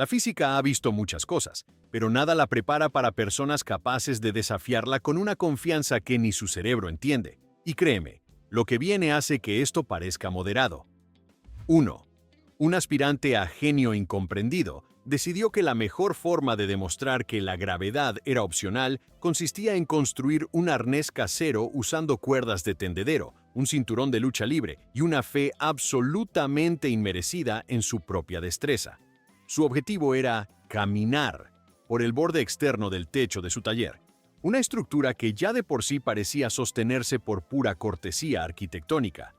La física ha visto muchas cosas, pero nada la prepara para personas capaces de desafiarla con una confianza que ni su cerebro entiende. Y créeme, lo que viene hace que esto parezca moderado. 1. Un aspirante a genio incomprendido decidió que la mejor forma de demostrar que la gravedad era opcional consistía en construir un arnés casero usando cuerdas de tendedero, un cinturón de lucha libre y una fe absolutamente inmerecida en su propia destreza. Su objetivo era caminar por el borde externo del techo de su taller, una estructura que ya de por sí parecía sostenerse por pura cortesía arquitectónica.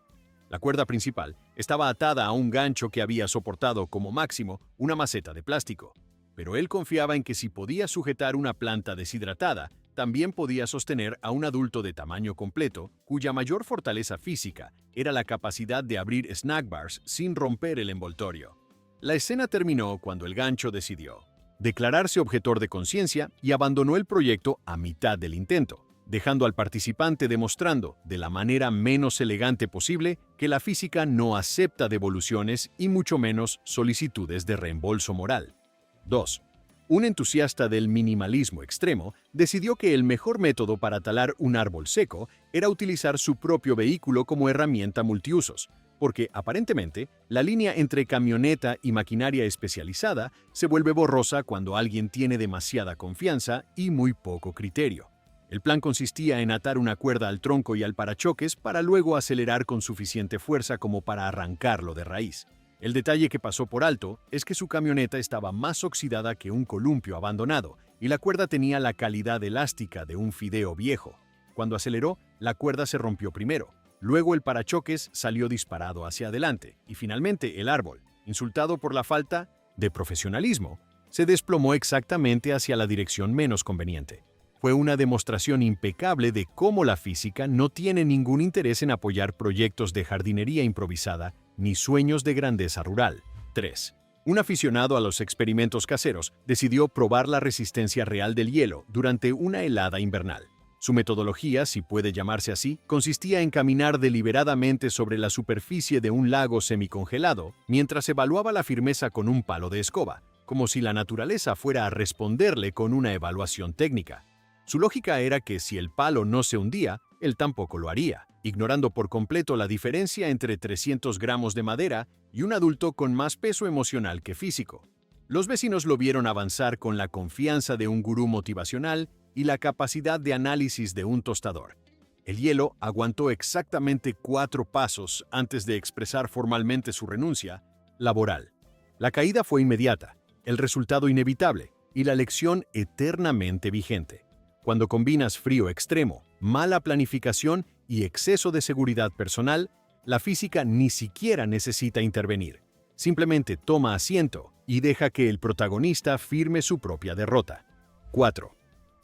La cuerda principal estaba atada a un gancho que había soportado como máximo una maceta de plástico, pero él confiaba en que si podía sujetar una planta deshidratada, también podía sostener a un adulto de tamaño completo, cuya mayor fortaleza física era la capacidad de abrir snack bars sin romper el envoltorio. La escena terminó cuando el gancho decidió declararse objetor de conciencia y abandonó el proyecto a mitad del intento, dejando al participante demostrando, de la manera menos elegante posible, que la física no acepta devoluciones y mucho menos solicitudes de reembolso moral. 2. Un entusiasta del minimalismo extremo decidió que el mejor método para talar un árbol seco era utilizar su propio vehículo como herramienta multiusos, porque aparentemente la línea entre camioneta y maquinaria especializada se vuelve borrosa cuando alguien tiene demasiada confianza y muy poco criterio. El plan consistía en atar una cuerda al tronco y al parachoques para luego acelerar con suficiente fuerza como para arrancarlo de raíz. El detalle que pasó por alto es que su camioneta estaba más oxidada que un columpio abandonado y la cuerda tenía la calidad elástica de un fideo viejo. Cuando aceleró, la cuerda se rompió primero. Luego el parachoques salió disparado hacia adelante y finalmente el árbol, insultado por la falta de profesionalismo, se desplomó exactamente hacia la dirección menos conveniente. Fue una demostración impecable de cómo la física no tiene ningún interés en apoyar proyectos de jardinería improvisada ni sueños de grandeza rural. 3. Un aficionado a los experimentos caseros decidió probar la resistencia real del hielo durante una helada invernal. Su metodología, si puede llamarse así, consistía en caminar deliberadamente sobre la superficie de un lago semicongelado mientras evaluaba la firmeza con un palo de escoba, como si la naturaleza fuera a responderle con una evaluación técnica. Su lógica era que si el palo no se hundía, él tampoco lo haría, ignorando por completo la diferencia entre 300 gramos de madera y un adulto con más peso emocional que físico. Los vecinos lo vieron avanzar con la confianza de un gurú motivacional y la capacidad de análisis de un tostador. El hielo aguantó exactamente 4 pasos antes de expresar formalmente su renuncia laboral. La caída fue inmediata, el resultado inevitable y la lección eternamente vigente. Cuando combinas frío extremo, mala planificación y exceso de seguridad personal, la física ni siquiera necesita intervenir. Simplemente toma asiento y deja que el protagonista firme su propia derrota. 4.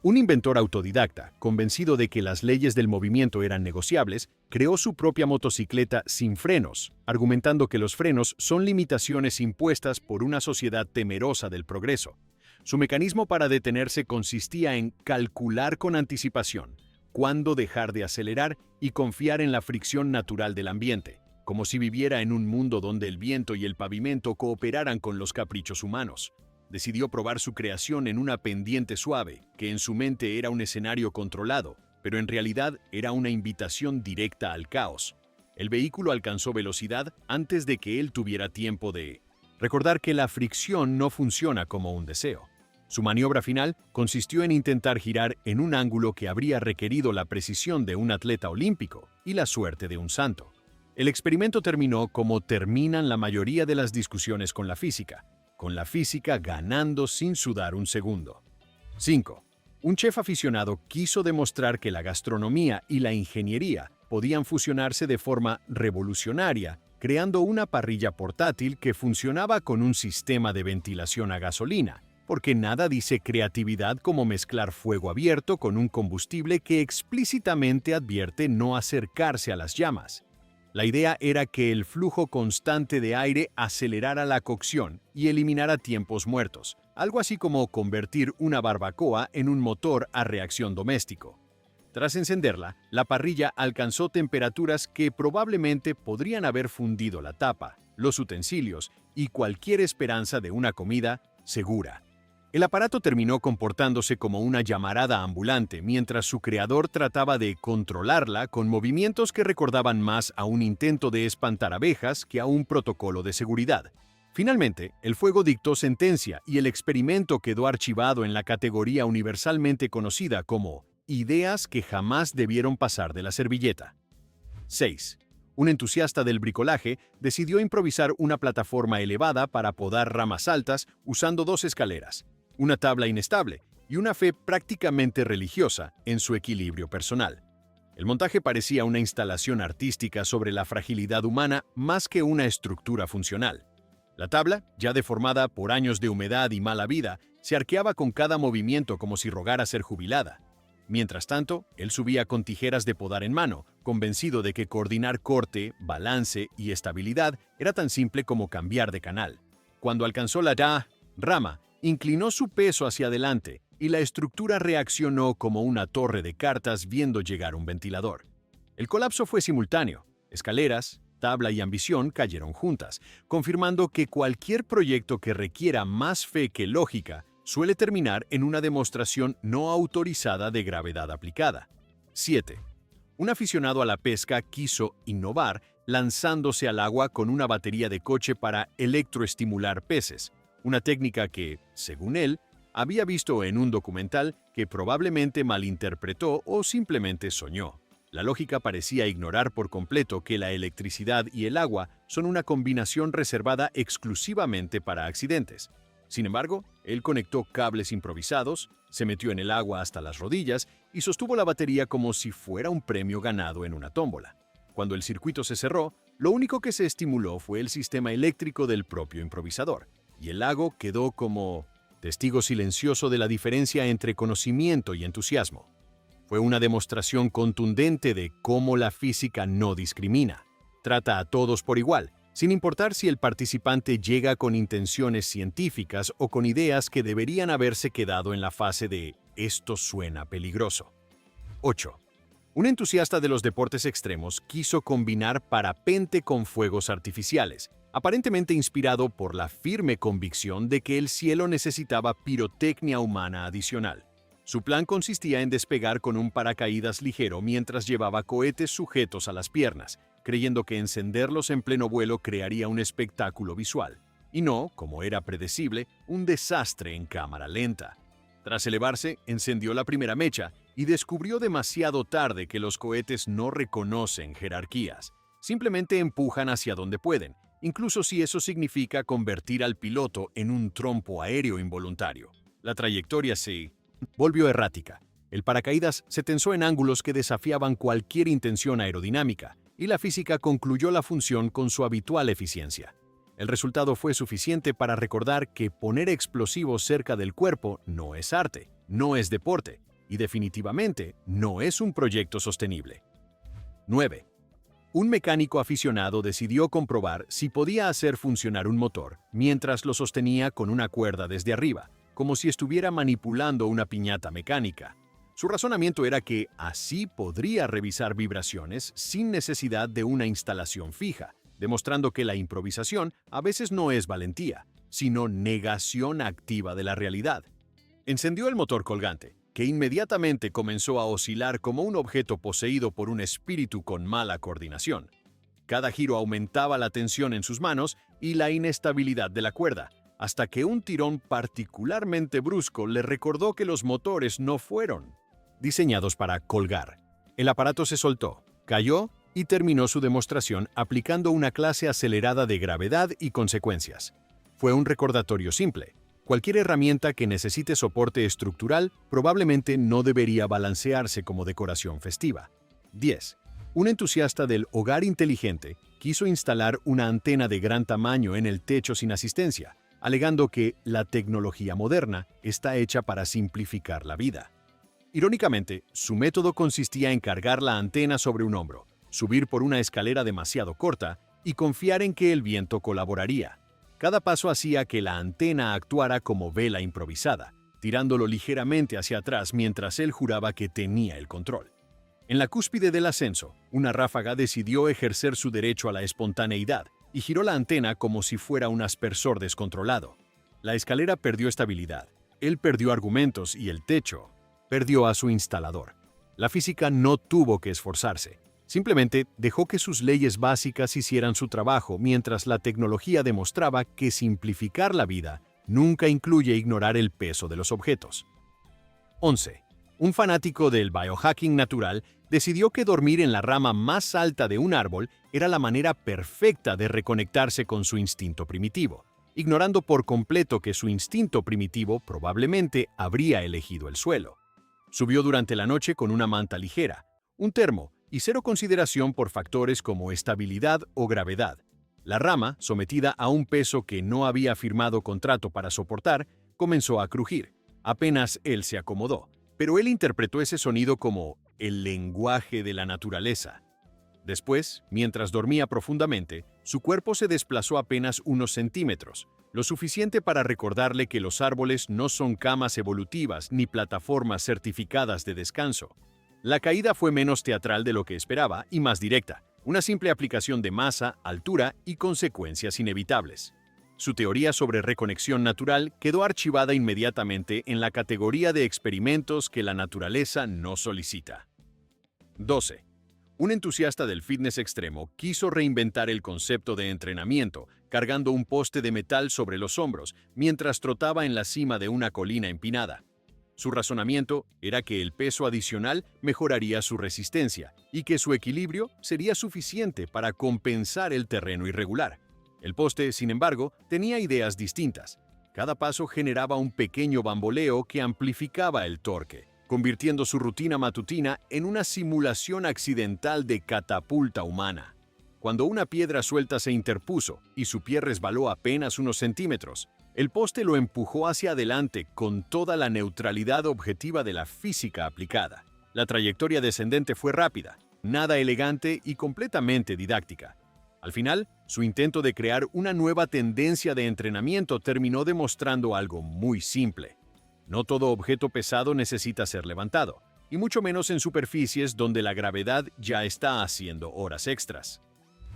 Un inventor autodidacta, convencido de que las leyes del movimiento eran negociables, creó su propia motocicleta sin frenos, argumentando que los frenos son limitaciones impuestas por una sociedad temerosa del progreso. Su mecanismo para detenerse consistía en calcular con anticipación cuándo dejar de acelerar y confiar en la fricción natural del ambiente, como si viviera en un mundo donde el viento y el pavimento cooperaran con los caprichos humanos. Decidió probar su creación en una pendiente suave, que en su mente era un escenario controlado, pero en realidad era una invitación directa al caos. El vehículo alcanzó velocidad antes de que él tuviera tiempo de recordar que la fricción no funciona como un deseo. Su maniobra final consistió en intentar girar en un ángulo que habría requerido la precisión de un atleta olímpico y la suerte de un santo. El experimento terminó como terminan la mayoría de las discusiones con la física ganando sin sudar un segundo. 5. Un chef aficionado quiso demostrar que la gastronomía y la ingeniería podían fusionarse de forma revolucionaria, creando una parrilla portátil que funcionaba con un sistema de ventilación a gasolina, porque nada dice creatividad como mezclar fuego abierto con un combustible que explícitamente advierte no acercarse a las llamas. La idea era que el flujo constante de aire acelerara la cocción y eliminara tiempos muertos, algo así como convertir una barbacoa en un motor a reacción doméstico. Tras encenderla, la parrilla alcanzó temperaturas que probablemente podrían haber fundido la tapa, los utensilios y cualquier esperanza de una comida segura. El aparato terminó comportándose como una llamarada ambulante mientras su creador trataba de controlarla con movimientos que recordaban más a un intento de espantar abejas que a un protocolo de seguridad. Finalmente, el fuego dictó sentencia y el experimento quedó archivado en la categoría universalmente conocida como ideas que jamás debieron pasar de la servilleta. 6. Un entusiasta del bricolaje decidió improvisar una plataforma elevada para podar ramas altas usando dos escaleras, una tabla inestable y una fe prácticamente religiosa en su equilibrio personal. El montaje parecía una instalación artística sobre la fragilidad humana más que una estructura funcional. La tabla, ya deformada por años de humedad y mala vida, se arqueaba con cada movimiento como si rogara ser jubilada. Mientras tanto, él subía con tijeras de podar en mano, convencido de que coordinar corte, balance y estabilidad era tan simple como cambiar de canal. Cuando alcanzó la rama, inclinó su peso hacia adelante y la estructura reaccionó como una torre de cartas viendo llegar un ventilador. El colapso fue simultáneo. Escaleras, tabla y ambición cayeron juntas, confirmando que cualquier proyecto que requiera más fe que lógica suele terminar en una demostración no autorizada de gravedad aplicada. 7. Un aficionado a la pesca quiso innovar lanzándose al agua con una batería de coche para electroestimular peces, una técnica que, según él, había visto en un documental que probablemente malinterpretó o simplemente soñó. La lógica parecía ignorar por completo que la electricidad y el agua son una combinación reservada exclusivamente para accidentes. Sin embargo, él conectó cables improvisados, se metió en el agua hasta las rodillas y sostuvo la batería como si fuera un premio ganado en una tómbola. Cuando el circuito se cerró, lo único que se estimuló fue el sistema eléctrico del propio improvisador, y el lago quedó como testigo silencioso de la diferencia entre conocimiento y entusiasmo. Fue una demostración contundente de cómo la física no discrimina. Trata a todos por igual, sin importar si el participante llega con intenciones científicas o con ideas que deberían haberse quedado en la fase de «esto suena peligroso». 8. Un entusiasta de los deportes extremos quiso combinar parapente con fuegos artificiales, aparentemente inspirado por la firme convicción de que el cielo necesitaba pirotecnia humana adicional. Su plan consistía en despegar con un paracaídas ligero mientras llevaba cohetes sujetos a las piernas, creyendo que encenderlos en pleno vuelo crearía un espectáculo visual, y no, como era predecible, un desastre en cámara lenta. Tras elevarse, encendió la primera mecha y descubrió demasiado tarde que los cohetes no reconocen jerarquías, simplemente empujan hacia donde pueden, incluso si eso significa convertir al piloto en un trompo aéreo involuntario. La trayectoria se volvió errática. El paracaídas se tensó en ángulos que desafiaban cualquier intención aerodinámica, y la física concluyó la función con su habitual eficiencia. El resultado fue suficiente para recordar que poner explosivos cerca del cuerpo no es arte, no es deporte, y definitivamente no es un proyecto sostenible. 9. Un mecánico aficionado decidió comprobar si podía hacer funcionar un motor mientras lo sostenía con una cuerda desde arriba, como si estuviera manipulando una piñata mecánica. Su razonamiento era que así podría revisar vibraciones sin necesidad de una instalación fija, demostrando que la improvisación a veces no es valentía, sino negación activa de la realidad. Encendió el motor colgante, que inmediatamente comenzó a oscilar como un objeto poseído por un espíritu con mala coordinación. Cada giro aumentaba la tensión en sus manos y la inestabilidad de la cuerda, hasta que un tirón particularmente brusco le recordó que los motores no fueron diseñados para colgar. El aparato se soltó, cayó y terminó su demostración aplicando una clase acelerada de gravedad y consecuencias. Fue un recordatorio simple. Cualquier herramienta que necesite soporte estructural probablemente no debería balancearse como decoración festiva. 10. Un entusiasta del hogar inteligente quiso instalar una antena de gran tamaño en el techo sin asistencia, alegando que la tecnología moderna está hecha para simplificar la vida. Irónicamente, su método consistía en cargar la antena sobre un hombro, subir por una escalera demasiado corta y confiar en que el viento colaboraría. Cada paso hacía que la antena actuara como vela improvisada, tirándolo ligeramente hacia atrás mientras él juraba que tenía el control. En la cúspide del ascenso, una ráfaga decidió ejercer su derecho a la espontaneidad y giró la antena como si fuera un aspersor descontrolado. La escalera perdió estabilidad, él perdió argumentos y el techo perdió a su instalador. La física no tuvo que esforzarse. Simplemente dejó que sus leyes básicas hicieran su trabajo mientras la tecnología demostraba que simplificar la vida nunca incluye ignorar el peso de los objetos. 11. Un fanático del biohacking natural decidió que dormir en la rama más alta de un árbol era la manera perfecta de reconectarse con su instinto primitivo, ignorando por completo que su instinto primitivo probablemente habría elegido el suelo. Subió durante la noche con una manta ligera, un termo y cero consideración por factores como estabilidad o gravedad. La rama, sometida a un peso que no había firmado contrato para soportar, comenzó a crujir. Apenas él se acomodó, pero él interpretó ese sonido como el lenguaje de la naturaleza. Después, mientras dormía profundamente, su cuerpo se desplazó apenas unos centímetros, lo suficiente para recordarle que los árboles no son camas evolutivas ni plataformas certificadas de descanso. La caída fue menos teatral de lo que esperaba y más directa, una simple aplicación de masa, altura y consecuencias inevitables. Su teoría sobre reconexión natural quedó archivada inmediatamente en la categoría de experimentos que la naturaleza no solicita. 12. Un entusiasta del fitness extremo quiso reinventar el concepto de entrenamiento, cargando un poste de metal sobre los hombros mientras trotaba en la cima de una colina empinada. Su razonamiento era que el peso adicional mejoraría su resistencia y que su equilibrio sería suficiente para compensar el terreno irregular. El poste, sin embargo, tenía ideas distintas. Cada paso generaba un pequeño bamboleo que amplificaba el torque, convirtiendo su rutina matutina en una simulación accidental de catapulta humana. Cuando una piedra suelta se interpuso y su pie resbaló apenas unos centímetros, el poste lo empujó hacia adelante con toda la neutralidad objetiva de la física aplicada. La trayectoria descendente fue rápida, nada elegante y completamente didáctica. Al final, su intento de crear una nueva tendencia de entrenamiento terminó demostrando algo muy simple. No todo objeto pesado necesita ser levantado, y mucho menos en superficies donde la gravedad ya está haciendo horas extras.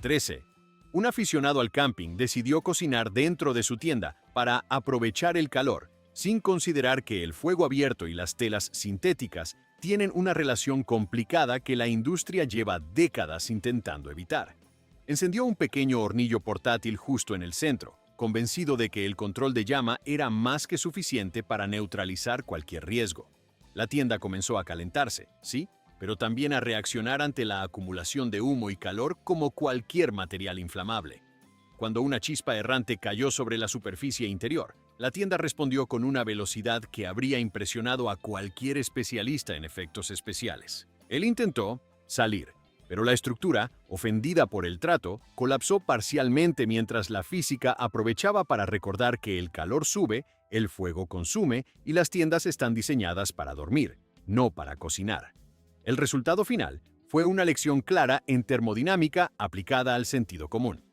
13. Un aficionado al camping decidió cocinar dentro de su tienda para aprovechar el calor, sin considerar que el fuego abierto y las telas sintéticas tienen una relación complicada que la industria lleva décadas intentando evitar. Encendió un pequeño hornillo portátil justo en el centro, convencido de que el control de llama era más que suficiente para neutralizar cualquier riesgo. La tienda comenzó a calentarse, sí, pero también a reaccionar ante la acumulación de humo y calor como cualquier material inflamable. Cuando una chispa errante cayó sobre la superficie interior, la tienda respondió con una velocidad que habría impresionado a cualquier especialista en efectos especiales. Él intentó salir, pero la estructura, ofendida por el trato, colapsó parcialmente mientras la física aprovechaba para recordar que el calor sube, el fuego consume y las tiendas están diseñadas para dormir, no para cocinar. El resultado final fue una lección clara en termodinámica aplicada al sentido común.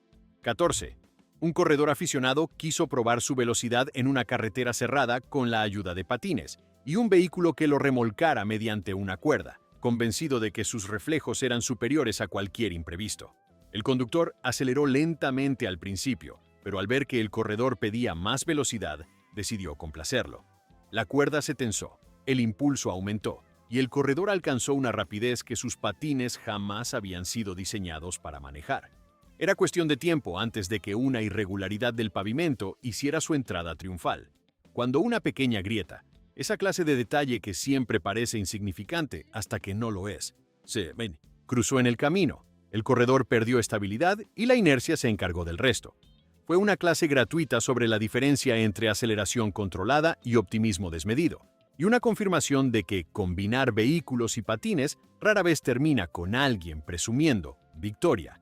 14. Un corredor aficionado quiso probar su velocidad en una carretera cerrada con la ayuda de patines y un vehículo que lo remolcara mediante una cuerda, convencido de que sus reflejos eran superiores a cualquier imprevisto. El conductor aceleró lentamente al principio, pero al ver que el corredor pedía más velocidad, decidió complacerlo. La cuerda se tensó, el impulso aumentó, y el corredor alcanzó una rapidez que sus patines jamás habían sido diseñados para manejar. Era cuestión de tiempo antes de que una irregularidad del pavimento hiciera su entrada triunfal. Cuando una pequeña grieta, esa clase de detalle que siempre parece insignificante hasta que no lo es, cruzó en el camino, el corredor perdió estabilidad y la inercia se encargó del resto. Fue una clase gratuita sobre la diferencia entre aceleración controlada y optimismo desmedido, y una confirmación de que combinar vehículos y patines rara vez termina con alguien presumiendo victoria.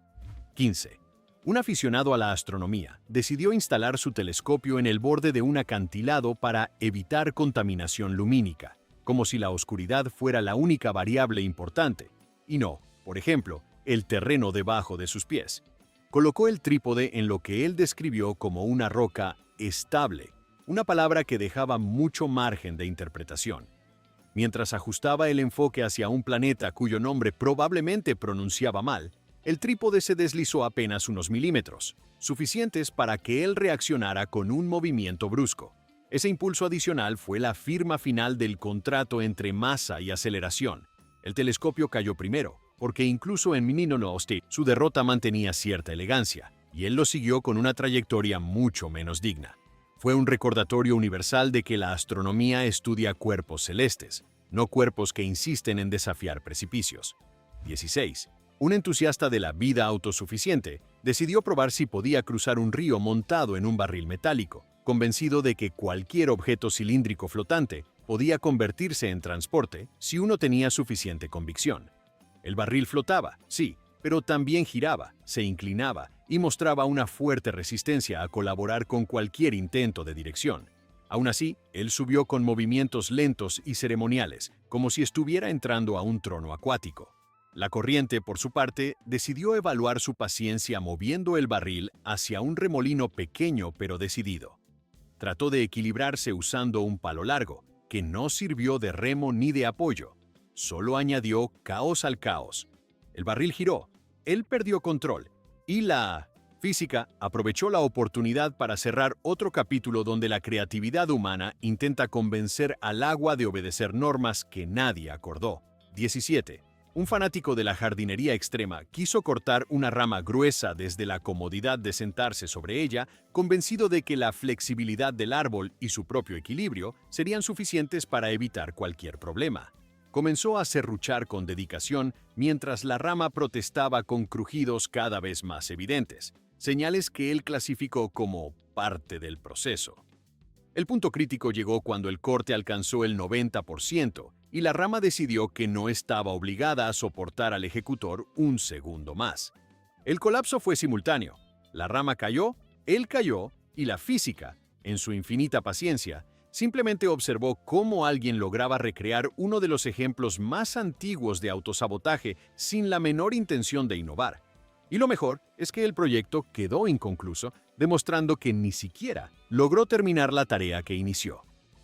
15. Un aficionado a la astronomía decidió instalar su telescopio en el borde de un acantilado para evitar contaminación lumínica, como si la oscuridad fuera la única variable importante, y no, por ejemplo, el terreno debajo de sus pies. Colocó el trípode en lo que él describió como una roca estable, una palabra que dejaba mucho margen de interpretación. Mientras ajustaba el enfoque hacia un planeta cuyo nombre probablemente pronunciaba mal, El trípode se deslizó apenas unos milímetros, suficientes para que él reaccionara con un movimiento brusco. Ese impulso adicional fue la firma final del contrato entre masa y aceleración. El telescopio cayó primero, porque incluso en Mininosty su derrota mantenía cierta elegancia, y él lo siguió con una trayectoria mucho menos digna. Fue un recordatorio universal de que la astronomía estudia cuerpos celestes, no cuerpos que insisten en desafiar precipicios. 16. Un entusiasta de la vida autosuficiente decidió probar si podía cruzar un río montado en un barril metálico, convencido de que cualquier objeto cilíndrico flotante podía convertirse en transporte si uno tenía suficiente convicción. El barril flotaba, sí, pero también giraba, se inclinaba y mostraba una fuerte resistencia a colaborar con cualquier intento de dirección. Aún así, él subió con movimientos lentos y ceremoniales, como si estuviera entrando a un trono acuático. La corriente, por su parte, decidió evaluar su paciencia moviendo el barril hacia un remolino pequeño pero decidido. Trató de equilibrarse usando un palo largo, que no sirvió de remo ni de apoyo. Solo añadió caos al caos. El barril giró, él perdió control, y la física aprovechó la oportunidad para cerrar otro capítulo donde la creatividad humana intenta convencer al agua de obedecer normas que nadie acordó. 17. Un fanático de la jardinería extrema quiso cortar una rama gruesa desde la comodidad de sentarse sobre ella, convencido de que la flexibilidad del árbol y su propio equilibrio serían suficientes para evitar cualquier problema. Comenzó a serruchar con dedicación mientras la rama protestaba con crujidos cada vez más evidentes, señales que él clasificó como parte del proceso. El punto crítico llegó cuando el corte alcanzó el 90%, y la rama decidió que no estaba obligada a soportar al ejecutor un segundo más. El colapso fue simultáneo. La rama cayó, él cayó, y la física, en su infinita paciencia, simplemente observó cómo alguien lograba recrear uno de los ejemplos más antiguos de autosabotaje sin la menor intención de innovar. Y lo mejor es que el proyecto quedó inconcluso, demostrando que ni siquiera logró terminar la tarea que inició.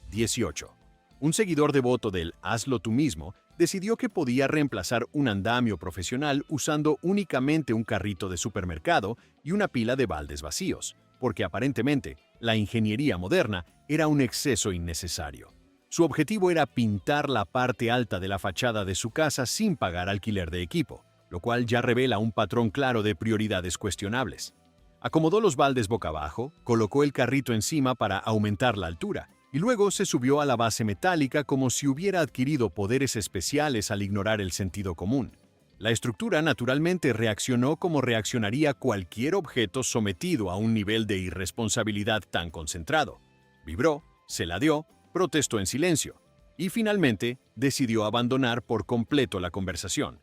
18. Un seguidor devoto del hazlo tú mismo decidió que podía reemplazar un andamio profesional usando únicamente un carrito de supermercado y una pila de baldes vacíos, porque aparentemente la ingeniería moderna era un exceso innecesario. Su objetivo era pintar la parte alta de la fachada de su casa sin pagar alquiler de equipo, lo cual ya revela un patrón claro de prioridades cuestionables. Acomodó los baldes boca abajo, colocó el carrito encima para aumentar la altura, y luego se subió a la base metálica como si hubiera adquirido poderes especiales al ignorar el sentido común. La estructura naturalmente reaccionó como reaccionaría cualquier objeto sometido a un nivel de irresponsabilidad tan concentrado. Vibró, se ladeó, protestó en silencio, y finalmente decidió abandonar por completo la conversación.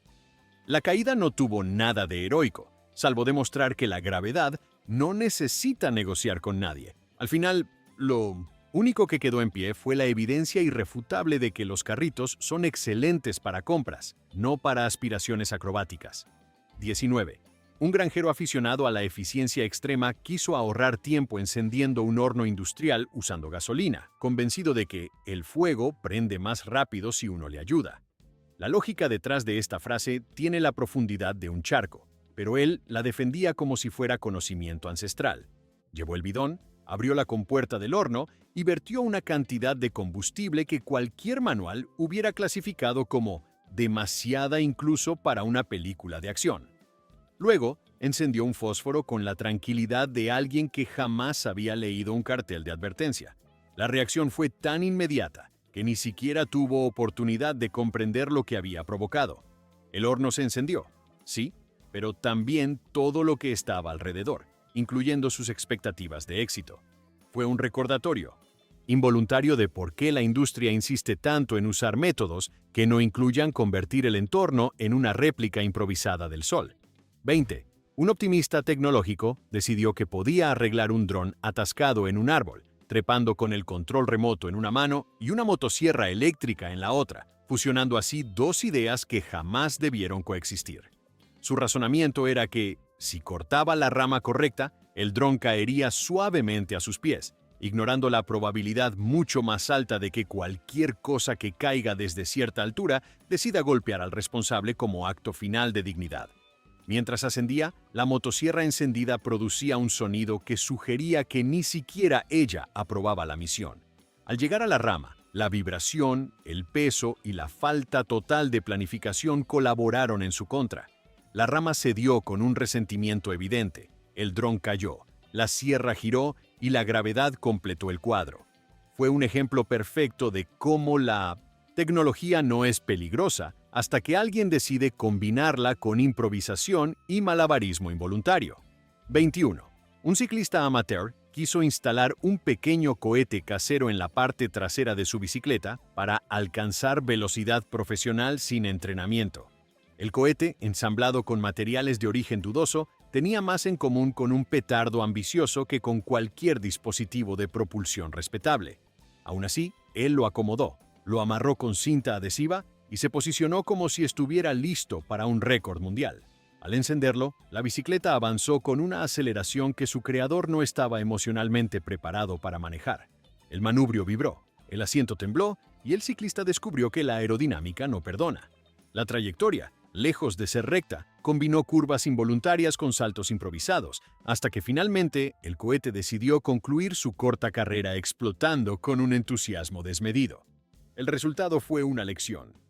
La caída no tuvo nada de heroico, salvo demostrar que la gravedad no necesita negociar con nadie. Al final, lo único que quedó en pie fue la evidencia irrefutable de que los carritos son excelentes para compras, no para aspiraciones acrobáticas. 19. Un granjero aficionado a la eficiencia extrema quiso ahorrar tiempo encendiendo un horno industrial usando gasolina, convencido de que el fuego prende más rápido si uno le ayuda. La lógica detrás de esta frase tiene la profundidad de un charco, pero él la defendía como si fuera conocimiento ancestral. Llevó el bidón, abrió la compuerta del horno y vertió una cantidad de combustible que cualquier manual hubiera clasificado como demasiada incluso para una película de acción. Luego, encendió un fósforo con la tranquilidad de alguien que jamás había leído un cartel de advertencia. La reacción fue tan inmediata que ni siquiera tuvo oportunidad de comprender lo que había provocado. El horno se encendió, sí, pero también todo lo que estaba alrededor, incluyendo sus expectativas de éxito. Fue un recordatorio involuntario de por qué la industria insiste tanto en usar métodos que no incluyan convertir el entorno en una réplica improvisada del Sol. 20. Un optimista tecnológico decidió que podía arreglar un dron atascado en un árbol, trepando con el control remoto en una mano y una motosierra eléctrica en la otra, fusionando así dos ideas que jamás debieron coexistir. Su razonamiento era que, si cortaba la rama correcta, el dron caería suavemente a sus pies, ignorando la probabilidad mucho más alta de que cualquier cosa que caiga desde cierta altura decida golpear al responsable como acto final de dignidad. Mientras ascendía, la motosierra encendida producía un sonido que sugería que ni siquiera ella aprobaba la misión. Al llegar a la rama, la vibración, el peso y la falta total de planificación colaboraron en su contra. La rama cedió con un resentimiento evidente, el dron cayó, la sierra giró y la gravedad completó el cuadro. Fue un ejemplo perfecto de cómo la tecnología no es peligrosa hasta que alguien decide combinarla con improvisación y malabarismo involuntario. 21. Un ciclista amateur quiso instalar un pequeño cohete casero en la parte trasera de su bicicleta para alcanzar velocidad profesional sin entrenamiento. El cohete, ensamblado con materiales de origen dudoso, tenía más en común con un petardo ambicioso que con cualquier dispositivo de propulsión respetable. Aún así, él lo acomodó, lo amarró con cinta adhesiva y se posicionó como si estuviera listo para un récord mundial. Al encenderlo, la bicicleta avanzó con una aceleración que su creador no estaba emocionalmente preparado para manejar. El manubrio vibró, el asiento tembló y el ciclista descubrió que la aerodinámica no perdona. La trayectoria, lejos de ser recta, combinó curvas involuntarias con saltos improvisados, hasta que finalmente el cohete decidió concluir su corta carrera explotando con un entusiasmo desmedido. El resultado fue una lección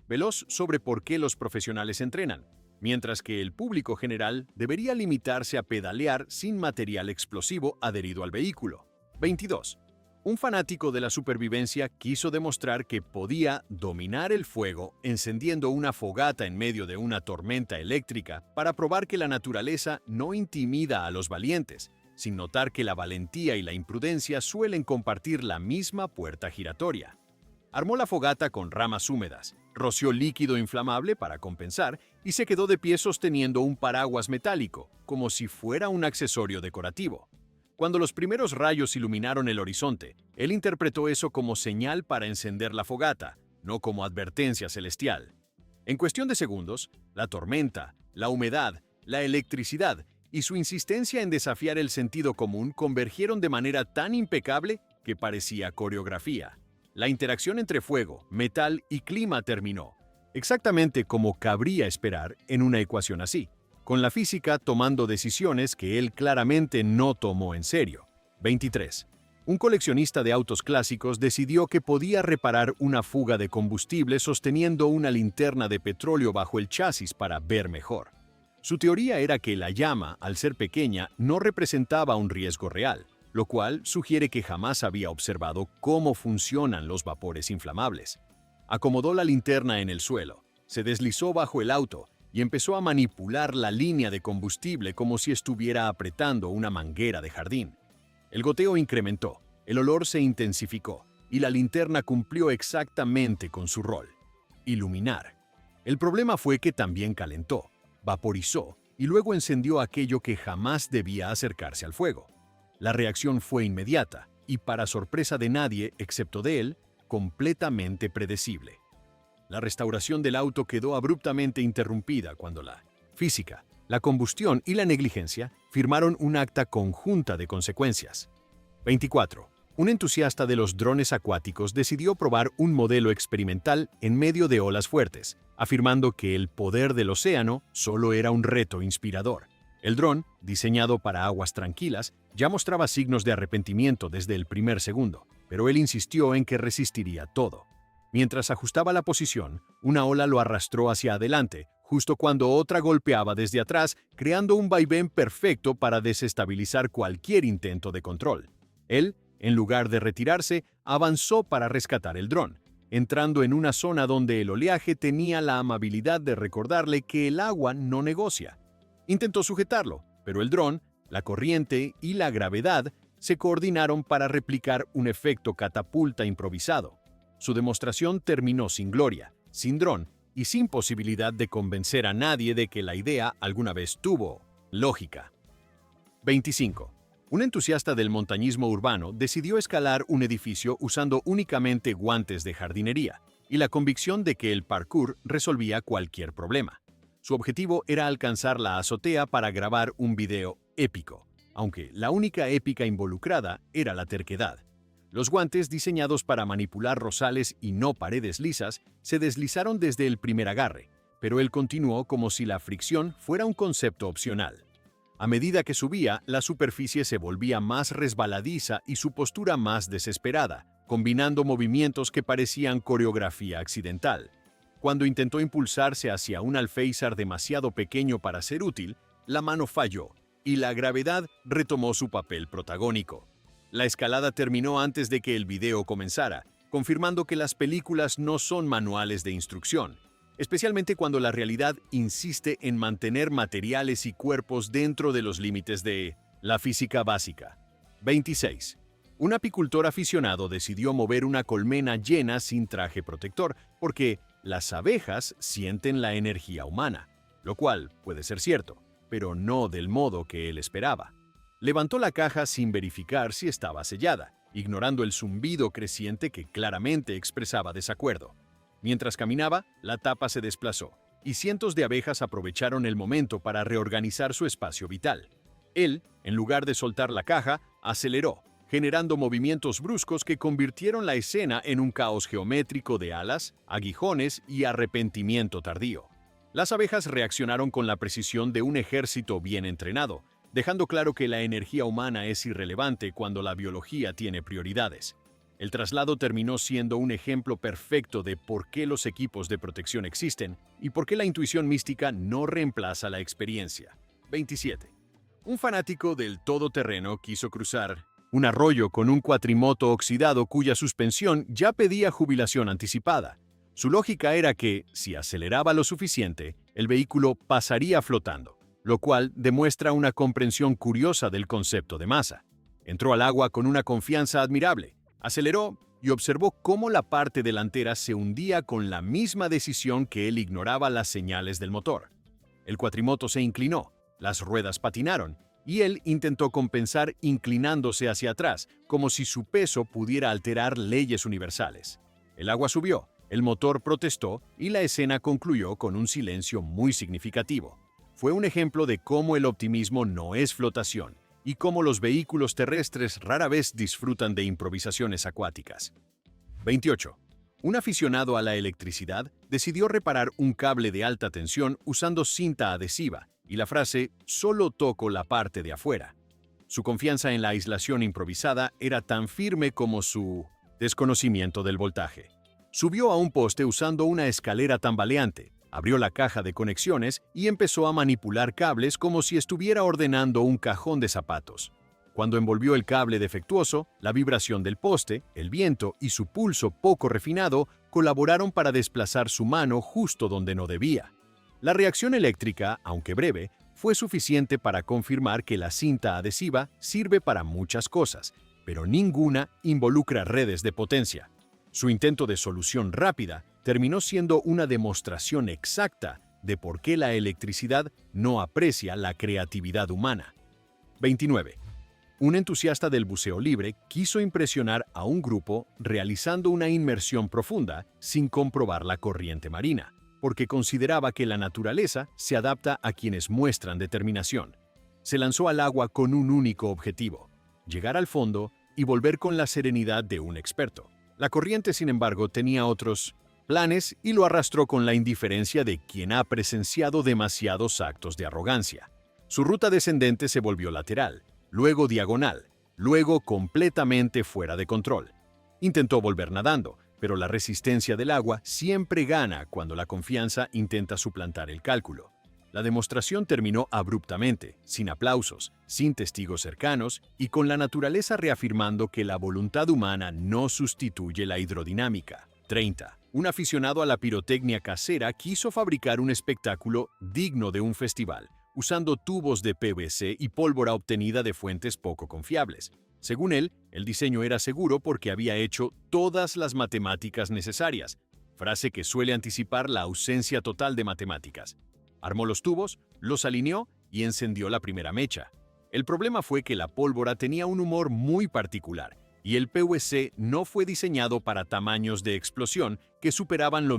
veloz sobre por qué los profesionales entrenan, mientras que el público general debería limitarse a pedalear sin material explosivo adherido al vehículo. 22. Un fanático de la supervivencia quiso demostrar que podía dominar el fuego encendiendo una fogata en medio de una tormenta eléctrica para probar que la naturaleza no intimida a los valientes, sin notar que la valentía y la imprudencia suelen compartir la misma puerta giratoria. Armó la fogata con ramas húmedas, roció líquido inflamable para compensar y se quedó de pie sosteniendo un paraguas metálico, como si fuera un accesorio decorativo. Cuando los primeros rayos iluminaron el horizonte, él interpretó eso como señal para encender la fogata, no como advertencia celestial. En cuestión de segundos, la tormenta, la humedad, la electricidad y su insistencia en desafiar el sentido común convergieron de manera tan impecable que parecía coreografía. La interacción entre fuego, metal y clima terminó, exactamente como cabría esperar en una ecuación así, con la física tomando decisiones que él claramente no tomó en serio. 23. Un coleccionista de autos clásicos decidió que podía reparar una fuga de combustible sosteniendo una linterna de petróleo bajo el chasis para ver mejor. Su teoría era que la llama, al ser pequeña, no representaba un riesgo real, lo cual sugiere que jamás había observado cómo funcionan los vapores inflamables. Acomodó la linterna en el suelo, se deslizó bajo el auto y empezó a manipular la línea de combustible como si estuviera apretando una manguera de jardín. El goteo incrementó, el olor se intensificó y la linterna cumplió exactamente con su rol: iluminar. El problema fue que también calentó, vaporizó y luego encendió aquello que jamás debía acercarse al fuego. La reacción fue inmediata y, para sorpresa de nadie excepto de él, completamente predecible. La restauración del auto quedó abruptamente interrumpida cuando la física, la combustión y la negligencia firmaron un acta conjunta de consecuencias. 24. Un entusiasta de los drones acuáticos decidió probar un modelo experimental en medio de olas fuertes, afirmando que el poder del océano solo era un reto inspirador. El dron, diseñado para aguas tranquilas, ya mostraba signos de arrepentimiento desde el primer segundo, pero él insistió en que resistiría todo. Mientras ajustaba la posición, una ola lo arrastró hacia adelante, justo cuando otra golpeaba desde atrás, creando un vaivén perfecto para desestabilizar cualquier intento de control. Él, en lugar de retirarse, avanzó para rescatar el dron, entrando en una zona donde el oleaje tenía la amabilidad de recordarle que el agua no negocia. Intentó sujetarlo, pero el dron, la corriente y la gravedad se coordinaron para replicar un efecto catapulta improvisado. Su demostración terminó sin gloria, sin dron y sin posibilidad de convencer a nadie de que la idea alguna vez tuvo lógica. 25. Un entusiasta del montañismo urbano decidió escalar un edificio usando únicamente guantes de jardinería y la convicción de que el parkour resolvía cualquier problema. Su objetivo era alcanzar la azotea para grabar un video épico, aunque la única épica involucrada era la terquedad. Los guantes, diseñados para manipular rosales y no paredes lisas, se deslizaron desde el primer agarre, pero él continuó como si la fricción fuera un concepto opcional. A medida que subía, la superficie se volvía más resbaladiza y su postura más desesperada, combinando movimientos que parecían coreografía accidental. Cuando intentó impulsarse hacia un alféizar demasiado pequeño para ser útil, la mano falló y la gravedad retomó su papel protagónico. La escalada terminó antes de que el video comenzara, confirmando que las películas no son manuales de instrucción, especialmente cuando la realidad insiste en mantener materiales y cuerpos dentro de los límites de la física básica. 26. Un apicultor aficionado decidió mover una colmena llena sin traje protector porque las abejas sienten la energía humana, lo cual puede ser cierto, pero no del modo que él esperaba. Levantó la caja sin verificar si estaba sellada, ignorando el zumbido creciente que claramente expresaba desacuerdo. Mientras caminaba, la tapa se desplazó, y cientos de abejas aprovecharon el momento para reorganizar su espacio vital. Él, en lugar de soltar la caja, aceleró, generando movimientos bruscos que convirtieron la escena en un caos geométrico de alas, aguijones y arrepentimiento tardío. Las abejas reaccionaron con la precisión de un ejército bien entrenado, dejando claro que la energía humana es irrelevante cuando la biología tiene prioridades. El traslado terminó siendo un ejemplo perfecto de por qué los equipos de protección existen y por qué la intuición mística no reemplaza la experiencia. 27. Un fanático del todoterreno quiso cruzar un arroyo con un cuatrimoto oxidado cuya suspensión ya pedía jubilación anticipada. Su lógica era que, si aceleraba lo suficiente, el vehículo pasaría flotando, lo cual demuestra una comprensión curiosa del concepto de masa. Entró al agua con una confianza admirable, aceleró y observó cómo la parte delantera se hundía con la misma decisión que él ignoraba las señales del motor. El cuatrimoto se inclinó, las ruedas patinaron, y él intentó compensar inclinándose hacia atrás, como si su peso pudiera alterar leyes universales. El agua subió, el motor protestó y la escena concluyó con un silencio muy significativo. Fue un ejemplo de cómo el optimismo no es flotación y cómo los vehículos terrestres rara vez disfrutan de improvisaciones acuáticas. 28. Un aficionado a la electricidad decidió reparar un cable de alta tensión usando cinta adhesiva y la frase «solo toco la parte de afuera». Su confianza en la aislación improvisada era tan firme como su desconocimiento del voltaje. Subió a un poste usando una escalera tambaleante, abrió la caja de conexiones y empezó a manipular cables como si estuviera ordenando un cajón de zapatos. Cuando envolvió el cable defectuoso, la vibración del poste, el viento y su pulso poco refinado colaboraron para desplazar su mano justo donde no debía. La reacción eléctrica, aunque breve, fue suficiente para confirmar que la cinta adhesiva sirve para muchas cosas, pero ninguna involucra redes de potencia. Su intento de solución rápida terminó siendo una demostración exacta de por qué la electricidad no aprecia la creatividad humana. 29. Un entusiasta del buceo libre quiso impresionar a un grupo realizando una inmersión profunda sin comprobar la corriente marina, porque consideraba que la naturaleza se adapta a quienes muestran determinación. Se lanzó al agua con un único objetivo: llegar al fondo y volver con la serenidad de un experto. La corriente, sin embargo, tenía otros planes y lo arrastró con la indiferencia de quien ha presenciado demasiados actos de arrogancia. Su ruta descendente se volvió lateral, luego diagonal, luego completamente fuera de control. Intentó volver nadando, pero la resistencia del agua siempre gana cuando la confianza intenta suplantar el cálculo. La demostración terminó abruptamente, sin aplausos, sin testigos cercanos y con la naturaleza reafirmando que la voluntad humana no sustituye la hidrodinámica. 30. Un aficionado a la pirotecnia casera quiso fabricar un espectáculo digno de un festival, usando tubos de PVC y pólvora obtenida de fuentes poco confiables. Según él, el diseño era seguro porque había hecho todas las matemáticas necesarias, frase que suele anticipar la ausencia total de matemáticas. Armó los tubos, los alineó y encendió la primera mecha. El problema fue que la pólvora tenía un humor muy particular y el PVC no fue diseñado para tamaños de explosión que superaban lo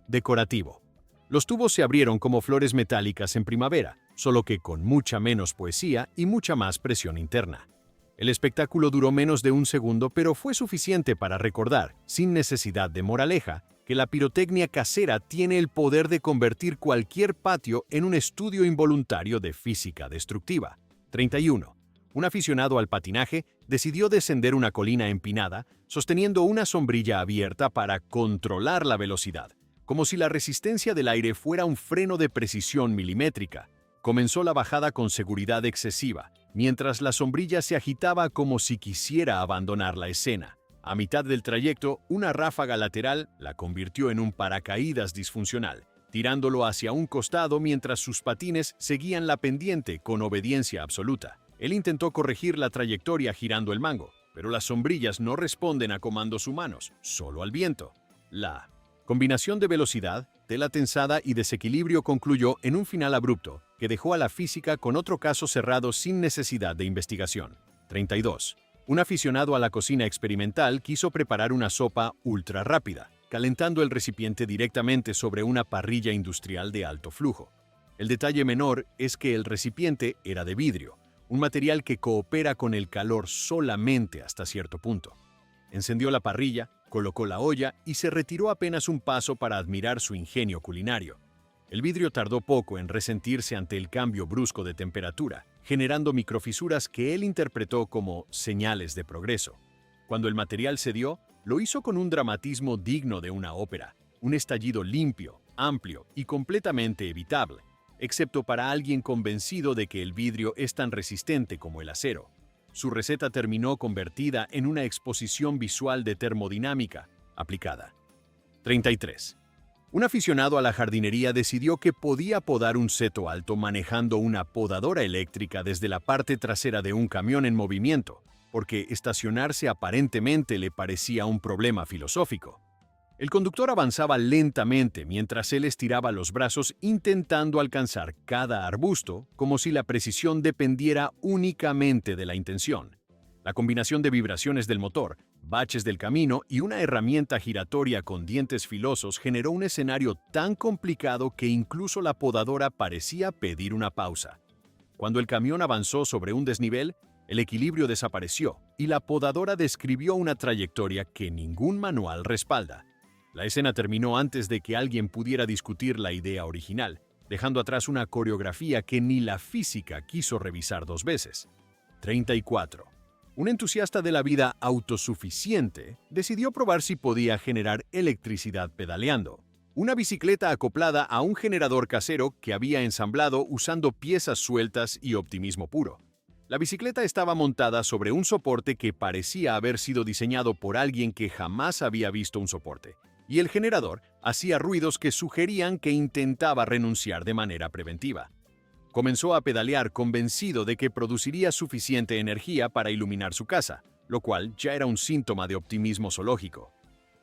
decorativo. Los tubos se abrieron como flores metálicas en primavera, solo que con mucha menos poesía y mucha más presión interna. El espectáculo duró menos de un segundo, pero fue suficiente para recordar, sin necesidad de moraleja, que la pirotecnia casera tiene el poder de convertir cualquier patio en un estudio involuntario de física destructiva. 31. Un aficionado al patinaje decidió descender una colina empinada, sosteniendo una sombrilla abierta para controlar la velocidad, como si la resistencia del aire fuera un freno de precisión milimétrica. Comenzó la bajada con seguridad excesiva, mientras la sombrilla se agitaba como si quisiera abandonar la escena. A mitad del trayecto, una ráfaga lateral la convirtió en un paracaídas disfuncional, tirándolo hacia un costado mientras sus patines seguían la pendiente con obediencia absoluta. Él intentó corregir la trayectoria girando el mango, pero las sombrillas no responden a comandos humanos, solo al viento. La combinación de velocidad, tela tensada y desequilibrio concluyó en un final abrupto que dejó a la física con otro caso cerrado sin necesidad de investigación. 32. Un aficionado a la cocina experimental quiso preparar una sopa ultra rápida, calentando el recipiente directamente sobre una parrilla industrial de alto flujo. El detalle menor es que el recipiente era de vidrio, un material que coopera con el calor solamente hasta cierto punto. Encendió la parrilla, colocó la olla y se retiró apenas un paso para admirar su ingenio culinario. El vidrio tardó poco en resentirse ante el cambio brusco de temperatura, generando microfisuras que él interpretó como señales de progreso. Cuando el material cedió, lo hizo con un dramatismo digno de una ópera, un estallido limpio, amplio y completamente evitable, excepto para alguien convencido de que el vidrio es tan resistente como el acero. Su receta terminó convertida en una exposición visual de termodinámica aplicada. 33. Un aficionado a la jardinería decidió que podía podar un seto alto manejando una podadora eléctrica desde la parte trasera de un camión en movimiento, porque estacionarse aparentemente le parecía un problema filosófico. El conductor avanzaba lentamente mientras él estiraba los brazos intentando alcanzar cada arbusto, como si la precisión dependiera únicamente de la intención. La combinación de vibraciones del motor, baches del camino y una herramienta giratoria con dientes filosos generó un escenario tan complicado que incluso la podadora parecía pedir una pausa. Cuando el camión avanzó sobre un desnivel, el equilibrio desapareció y la podadora describió una trayectoria que ningún manual respalda. La escena terminó antes de que alguien pudiera discutir la idea original, dejando atrás una coreografía que ni la física quiso revisar dos veces. 34. Un entusiasta de la vida autosuficiente decidió probar si podía generar electricidad pedaleando. Una bicicleta acoplada a un generador casero que había ensamblado usando piezas sueltas y optimismo puro. La bicicleta estaba montada sobre un soporte que parecía haber sido diseñado por alguien que jamás había visto un soporte, y el generador hacía ruidos que sugerían que intentaba renunciar de manera preventiva. Comenzó a pedalear convencido de que produciría suficiente energía para iluminar su casa, lo cual ya era un síntoma de optimismo zoológico.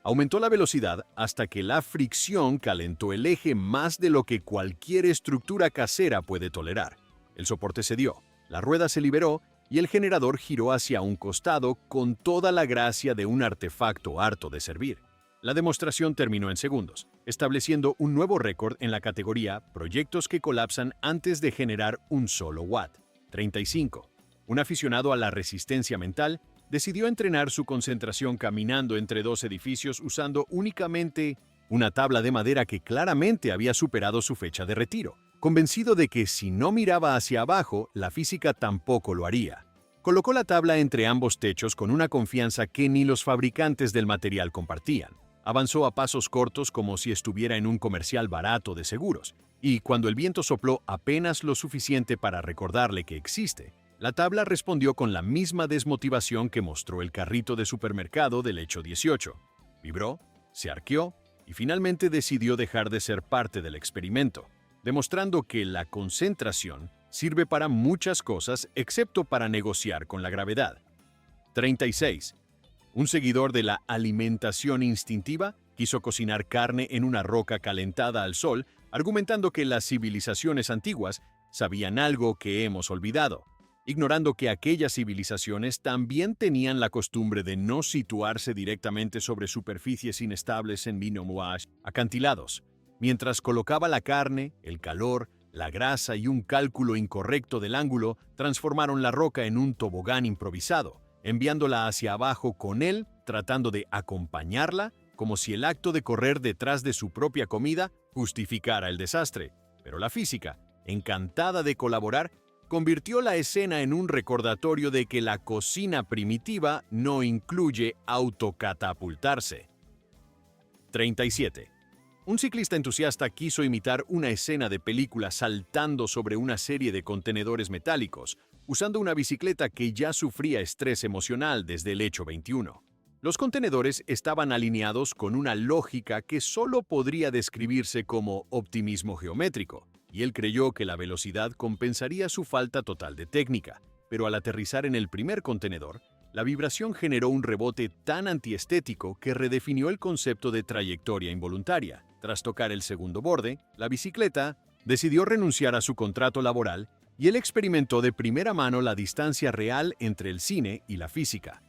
Aumentó la velocidad hasta que la fricción calentó el eje más de lo que cualquier estructura casera puede tolerar. El soporte cedió, la rueda se liberó y el generador giró hacia un costado con toda la gracia de un artefacto harto de servir. La demostración terminó en segundos, estableciendo un nuevo récord en la categoría Proyectos que colapsan antes de generar un solo watt. 35. Un aficionado a la resistencia mental decidió entrenar su concentración caminando entre dos edificios usando únicamente una tabla de madera que claramente había superado su fecha de retiro, convencido de que si no miraba hacia abajo, la física tampoco lo haría. Colocó la tabla entre ambos techos con una confianza que ni los fabricantes del material compartían. Avanzó a pasos cortos como si estuviera en un comercial barato de seguros, y cuando el viento sopló apenas lo suficiente para recordarle que existe, la tabla respondió con la misma desmotivación que mostró el carrito de supermercado del hecho 18. Vibró, se arqueó y finalmente decidió dejar de ser parte del experimento, demostrando que la concentración sirve para muchas cosas excepto para negociar con la gravedad. 36. Un seguidor de la alimentación instintiva quiso cocinar carne en una roca calentada al sol, argumentando que las civilizaciones antiguas sabían algo que hemos olvidado, ignorando que aquellas civilizaciones también tenían la costumbre de no situarse directamente sobre superficies inestables en minomuash, acantilados. Mientras colocaba la carne, el calor, La grasa y un cálculo incorrecto del ángulo transformaron la roca en un tobogán improvisado, enviándola hacia abajo con él, tratando de acompañarla, como si el acto de correr detrás de su propia comida justificara el desastre. Pero la física, encantada de colaborar, convirtió la escena en un recordatorio de que la cocina primitiva no incluye autocatapultarse. 37. Un ciclista entusiasta quiso imitar una escena de película saltando sobre una serie de contenedores metálicos, usando una bicicleta que ya sufría estrés emocional desde el hecho 21. Los contenedores estaban alineados con una lógica que solo podría describirse como optimismo geométrico, y él creyó que la velocidad compensaría su falta total de técnica, pero al aterrizar en el primer contenedor, la vibración generó un rebote tan antiestético que redefinió el concepto de trayectoria involuntaria. Tras tocar el segundo borde, la bicicleta decidió renunciar a su contrato laboral y él experimentó de primera mano la distancia real entre el cine y la física.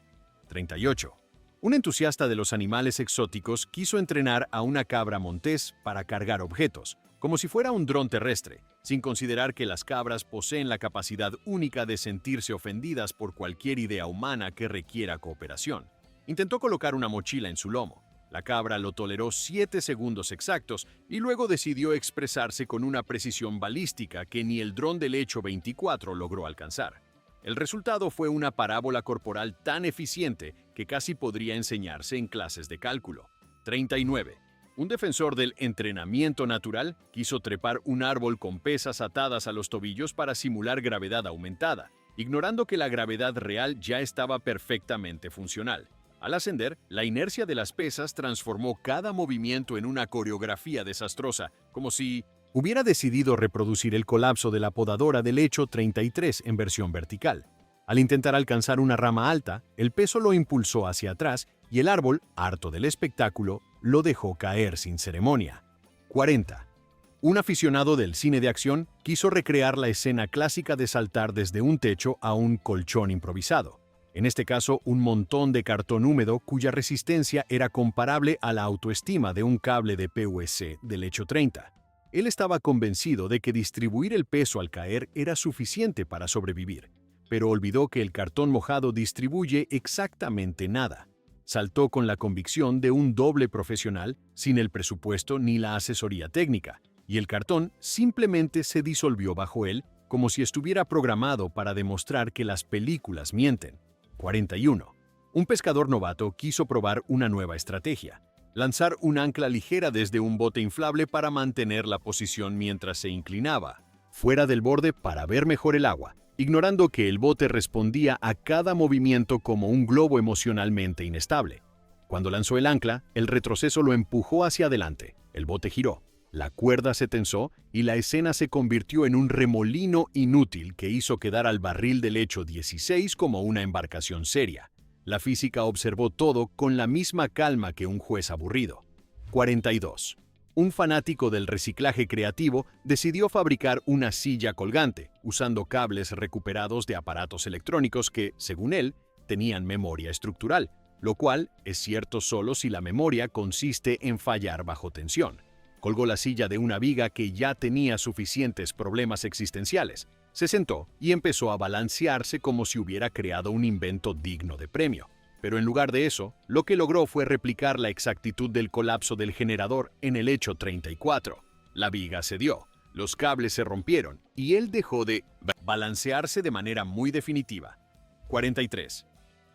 38. Un entusiasta de los animales exóticos quiso entrenar a una cabra montés para cargar objetos, como si fuera un dron terrestre, sin considerar que las cabras poseen la capacidad única de sentirse ofendidas por cualquier idea humana que requiera cooperación. Intentó colocar una mochila en su lomo. La cabra lo toleró 7 segundos exactos y luego decidió expresarse con una precisión balística que ni el dron del hecho 24 logró alcanzar. El resultado fue una parábola corporal tan eficiente que casi podría enseñarse en clases de cálculo. 39. Un defensor del entrenamiento natural quiso trepar un árbol con pesas atadas a los tobillos para simular gravedad aumentada, ignorando que la gravedad real ya estaba perfectamente funcional. Al ascender, la inercia de las pesas transformó cada movimiento en una coreografía desastrosa, como si hubiera decidido reproducir el colapso de la podadora del hecho 33 en versión vertical. Al intentar alcanzar una rama alta, el peso lo impulsó hacia atrás y el árbol, harto del espectáculo, lo dejó caer sin ceremonia. 40. Un aficionado del cine de acción quiso recrear la escena clásica de saltar desde un techo a un colchón improvisado. En este caso, un montón de cartón húmedo cuya resistencia era comparable a la autoestima de un cable de PVC del hecho 30. Él estaba convencido de que distribuir el peso al caer era suficiente para sobrevivir, pero olvidó que el cartón mojado distribuye exactamente nada. Saltó con la convicción de un doble profesional, sin el presupuesto ni la asesoría técnica, y el cartón simplemente se disolvió bajo él como si estuviera programado para demostrar que las películas mienten. 41. Un pescador novato quiso probar una nueva estrategia: lanzar un ancla ligera desde un bote inflable para mantener la posición mientras se inclinaba fuera del borde para ver mejor el agua, ignorando que el bote respondía a cada movimiento como un globo emocionalmente inestable. Cuando lanzó el ancla, el retroceso lo empujó hacia adelante, el bote giró, la cuerda se tensó y la escena se convirtió en un remolino inútil que hizo quedar al barril del hecho 16 como una embarcación seria. La física observó todo con la misma calma que un juez aburrido. 42. Un fanático del reciclaje creativo decidió fabricar una silla colgante, usando cables recuperados de aparatos electrónicos que, según él, tenían memoria estructural, lo cual es cierto solo si la memoria consiste en fallar bajo tensión. Colgó la silla de una viga que ya tenía suficientes problemas existenciales. Se sentó y empezó a balancearse como si hubiera creado un invento digno de premio. Pero en lugar de eso, lo que logró fue replicar la exactitud del colapso del generador en el hecho 34. La viga cedió, los cables se rompieron y él dejó de balancearse de manera muy definitiva. 43.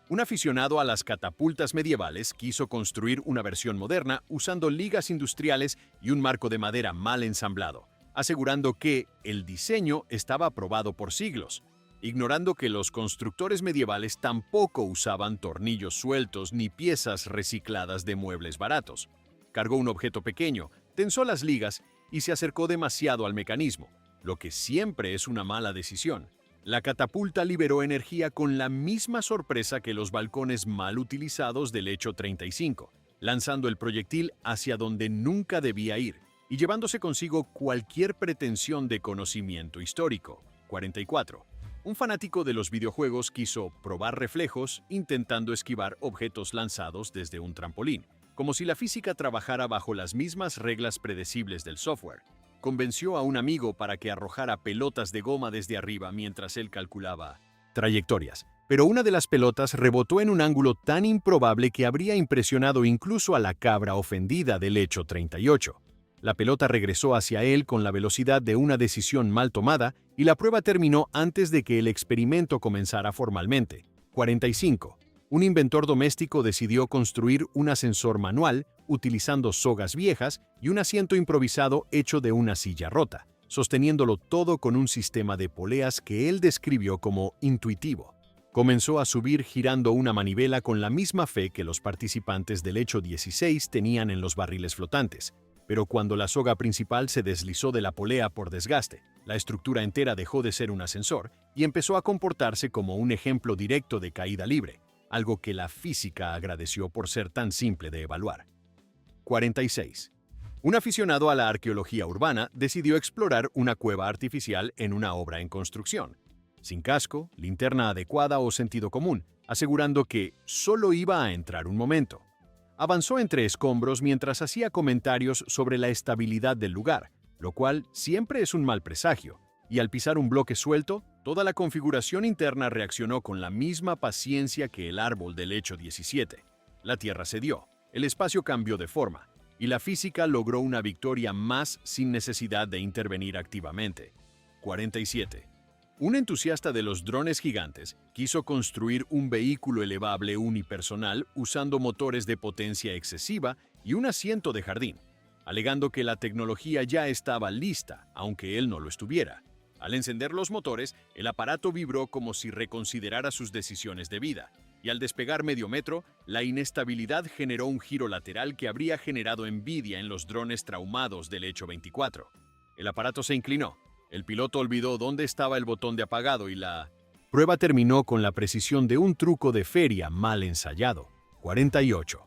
Un aficionado a las catapultas medievales quiso construir una versión moderna usando ligas industriales y un marco de madera mal ensamblado, asegurando que el diseño estaba aprobado por siglos, ignorando que los constructores medievales tampoco usaban tornillos sueltos ni piezas recicladas de muebles baratos. Cargó un objeto pequeño, tensó las ligas y se acercó demasiado al mecanismo, lo que siempre es una mala decisión. La catapulta liberó energía con la misma sorpresa que los balcones mal utilizados del hecho 35, lanzando el proyectil hacia donde nunca debía ir y llevándose consigo cualquier pretensión de conocimiento histórico. 44. Un fanático de los videojuegos quiso probar reflejos intentando esquivar objetos lanzados desde un trampolín, como si la física trabajara bajo las mismas reglas predecibles del software. convenció a un amigo para que arrojara pelotas de goma desde arriba mientras él calculaba trayectorias. Pero una de las pelotas rebotó en un ángulo tan improbable que habría impresionado incluso a la cabra ofendida del hecho 38. La pelota regresó hacia él con la velocidad de una decisión mal tomada y la prueba terminó antes de que el experimento comenzara formalmente. 45. Un inventor doméstico decidió construir un ascensor manual utilizando sogas viejas y un asiento improvisado hecho de una silla rota, sosteniéndolo todo con un sistema de poleas que él describió como intuitivo. Comenzó a subir girando una manivela con la misma fe que los participantes del hecho 16 tenían en los barriles flotantes. Pero cuando la soga principal se deslizó de la polea por desgaste, la estructura entera dejó de ser un ascensor y empezó a comportarse como un ejemplo directo de caída libre, algo que la física agradeció por ser tan simple de evaluar. 46. Un aficionado a la arqueología urbana decidió explorar una cueva artificial en una obra en construcción, sin casco, linterna adecuada o sentido común, asegurando que solo iba a entrar un momento. Avanzó entre escombros mientras hacía comentarios sobre la estabilidad del lugar, lo cual siempre es un mal presagio, y al pisar un bloque suelto, toda la configuración interna reaccionó con la misma paciencia que el árbol del hecho 17. La Tierra cedió, el espacio cambió de forma, y la física logró una victoria más sin necesidad de intervenir activamente. 47. Un entusiasta de los drones gigantes quiso construir un vehículo elevable unipersonal usando motores de potencia excesiva y un asiento de jardín, alegando que la tecnología ya estaba lista, aunque él no lo estuviera. Al encender los motores, el aparato vibró como si reconsiderara sus decisiones de vida, y al despegar medio metro, la inestabilidad generó un giro lateral que habría generado envidia en los drones traumados del hecho 24. El aparato se inclinó. El piloto olvidó dónde estaba el botón de apagado y la prueba terminó con la precisión de un truco de feria mal ensayado. 48.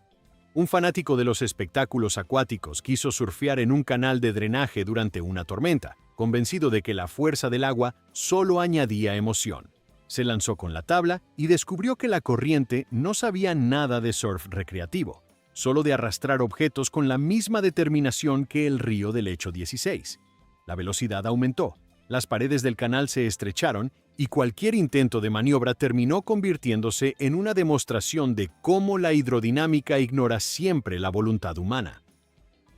Un fanático de los espectáculos acuáticos quiso surfear en un canal de drenaje durante una tormenta, convencido de que la fuerza del agua solo añadía emoción. Se lanzó con la tabla y descubrió que la corriente no sabía nada de surf recreativo, solo de arrastrar objetos con la misma determinación que el río del hecho 16. La velocidad aumentó, las paredes del canal se estrecharon y cualquier intento de maniobra terminó convirtiéndose en una demostración de cómo la hidrodinámica ignora siempre la voluntad humana.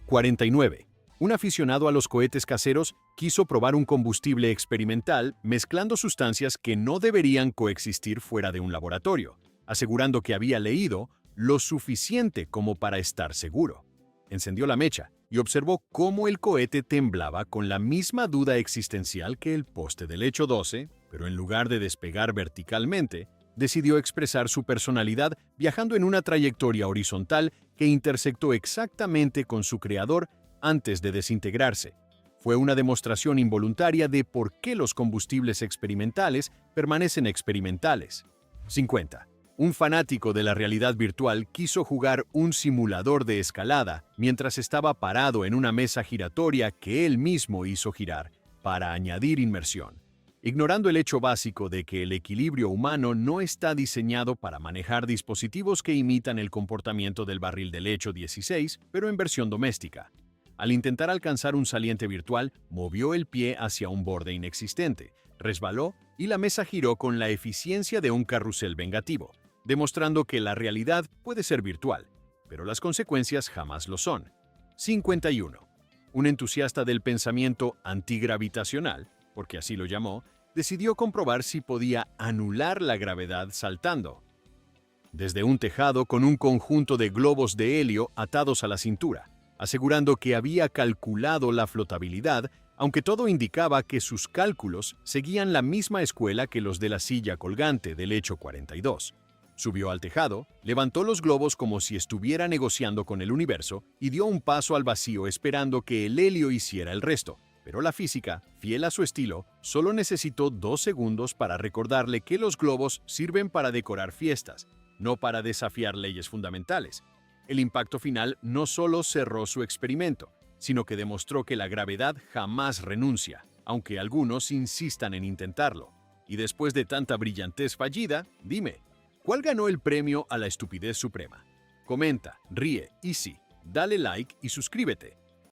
49. Un aficionado a los cohetes caseros quiso probar un combustible experimental mezclando sustancias que no deberían coexistir fuera de un laboratorio, asegurando que había leído lo suficiente como para estar seguro. Encendió la mecha y observó cómo el cohete temblaba con la misma duda existencial que el poste del hecho 12, pero en lugar de despegar verticalmente, decidió expresar su personalidad viajando en una trayectoria horizontal que intersectó exactamente con su creador antes de desintegrarse. Fue una demostración involuntaria de por qué los combustibles experimentales permanecen experimentales. 50. Un fanático de la realidad virtual quiso jugar un simulador de escalada mientras estaba parado en una mesa giratoria que él mismo hizo girar, para añadir inmersión, ignorando el hecho básico de que el equilibrio humano no está diseñado para manejar dispositivos que imitan el comportamiento del barril del hecho 16, pero en versión doméstica. Al intentar alcanzar un saliente virtual, movió el pie hacia un borde inexistente, resbaló y la mesa giró con la eficiencia de un carrusel vengativo, demostrando que la realidad puede ser virtual, pero las consecuencias jamás lo son. 51. Un entusiasta del pensamiento antigravitacional, porque así lo llamó, decidió comprobar si podía anular la gravedad saltando desde un tejado con un conjunto de globos de helio atados a la cintura, asegurando que había calculado la flotabilidad, aunque todo indicaba que sus cálculos seguían la misma escuela que los de la silla colgante del hecho 42. Subió al tejado, levantó los globos como si estuviera negociando con el universo y dio un paso al vacío esperando que el helio hiciera el resto. Pero la física, fiel a su estilo, solo necesitó 2 segundos para recordarle que los globos sirven para decorar fiestas, no para desafiar leyes fundamentales. El impacto final no solo cerró su experimento, sino que demostró que la gravedad jamás renuncia, aunque algunos insistan en intentarlo. Y después de tanta brillantez fallida, dime, ¿cuál ganó el premio a la estupidez suprema? Comenta, ríe y sí, dale like y suscríbete.